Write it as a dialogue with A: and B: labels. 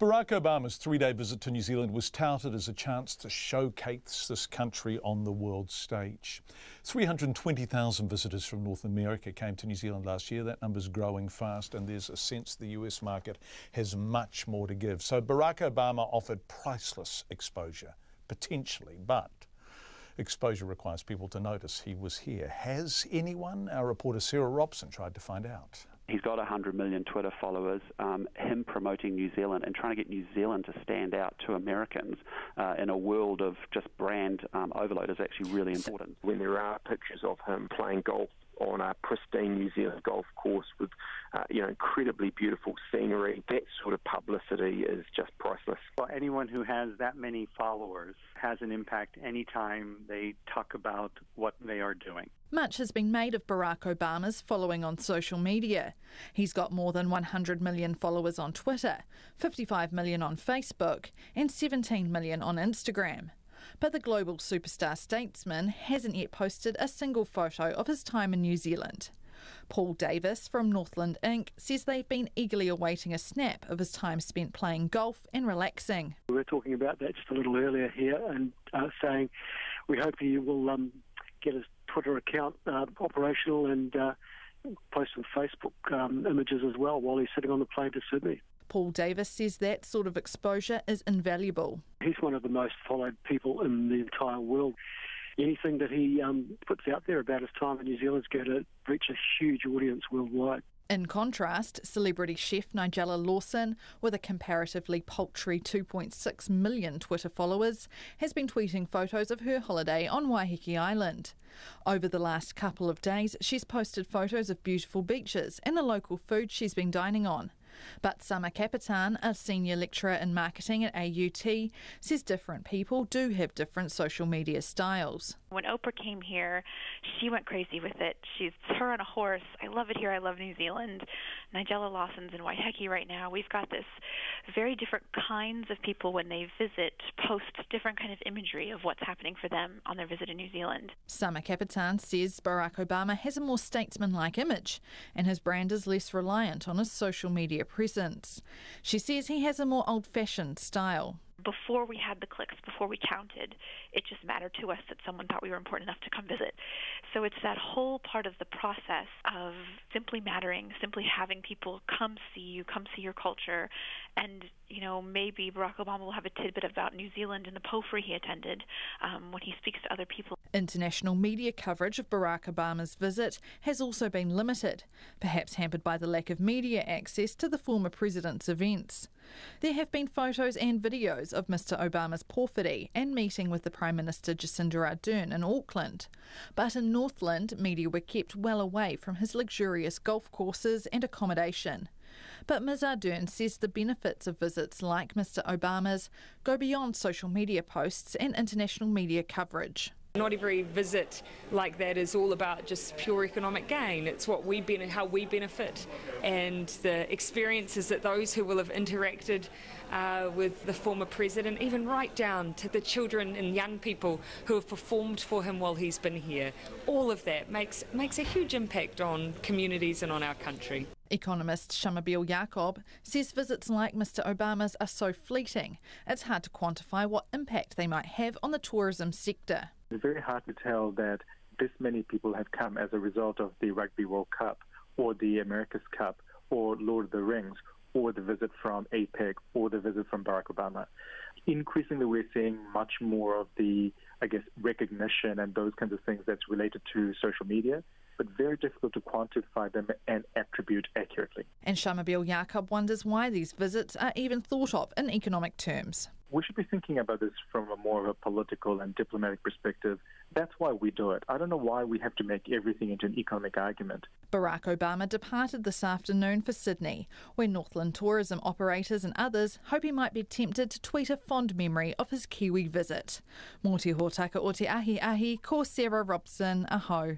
A: Barack Obama's three-day visit to New Zealand was touted as a chance to showcase this country on the world stage. 320,000 visitors from North America came to New Zealand last year. That number's growing fast, and there's a sense the US market has much more to give. So Barack Obama offered priceless exposure, potentially, but exposure requires people to notice he was here. Has anyone? Our reporter Sarah Robson tried to find out.
B: He's got 100 million Twitter followers. Him promoting New Zealand and trying to get New Zealand to stand out to Americans in a world of just brand overload is actually really important.
C: When there are pictures of him playing golf on a pristine New Zealand golf course with incredibly beautiful scenery, that sort of publicity is just priceless.
D: Well, anyone who has that many followers has an impact anytime they talk about what they are doing.
E: Much has been made of Barack Obama's following on social media. He's got more than 100 million followers on Twitter, 55 million on Facebook, and 17 million on Instagram. But the global superstar statesman hasn't yet posted a single photo of his time in New Zealand. Paul Davis from Northland Inc. says they've been eagerly awaiting a snap of his time spent playing golf and relaxing.
F: We were talking about that just a little earlier here and saying we hope he will get his Twitter account operational and post some Facebook images as well while he's sitting on the plane to Sydney.
E: Paul Davis says that sort of exposure is invaluable.
F: He's one of the most followed people in the entire world. Anything that he puts out there about his time in New Zealand is going to reach a huge audience worldwide.
E: In contrast, celebrity chef Nigella Lawson, with a comparatively paltry 2.6 million Twitter followers, has been tweeting photos of her holiday on Waiheke Island. Over the last couple of days, she's posted photos of beautiful beaches and the local food she's been dining on. But Summer Capitan, a senior lecturer in marketing at AUT, says different people do have different social media styles.
G: When Oprah came here, she went crazy with it. She's her on a horse. I love it here. I love New Zealand. Nigella Lawson's in Waiheke right now. We've got this very different kinds of people when they visit, post different kind of imagery of what's happening for them on their visit to New Zealand.
E: Summer Capitan says Barack Obama has a more statesman-like image and his brand is less reliant on his social media presence. She says he has a more old-fashioned style.
G: Before we had the clicks, before we counted, it just mattered to us that someone thought we were important enough to come visit. So it's that whole part of the process of simply mattering, simply having people come see you, come see your culture, and maybe Barack Obama will have a tidbit about New Zealand in the POFRI he attended when he speaks to other people.
E: International media coverage of Barack Obama's visit has also been limited, perhaps hampered by the lack of media access to the former president's events. There have been photos and videos of Mr Obama's porphyry and meeting with the Prime Minister Jacinda Ardern in Auckland. But in Northland, media were kept well away from his luxurious golf courses and accommodation. But Ms Ardern says the benefits of visits like Mr Obama's go beyond social media posts and international media coverage.
H: Not every visit like that is all about just pure economic gain. It's how we benefit, and the experiences that those who will have interacted with the former president, even right down to the children and young people who have performed for him while he's been here. All of that makes a huge impact on communities and on our country.
E: Economist Shamabil Jacob says visits like Mr Obama's are so fleeting, it's hard to quantify what impact they might have on the tourism sector.
I: It's very hard to tell that this many people have come as a result of the Rugby World Cup or the America's Cup or Lord of the Rings or the visit from APEC or the visit from Barack Obama. Increasingly, we're seeing much more of the, recognition and those kinds of things that's related to social media, but very difficult to quantify them and attribute accurately.
E: And Shamabil Jacob wonders why these visits are even thought of in economic terms.
I: We should be thinking about this from a more of a political and diplomatic perspective. That's why we do it. I don't know why we have to make everything into an economic argument.
E: Barack Obama departed this afternoon for Sydney, where Northland tourism operators and others hope he might be tempted to tweet a fond memory of his Kiwi visit. Mō te hōtaka o te ahi, ko Sarah Robson, aho.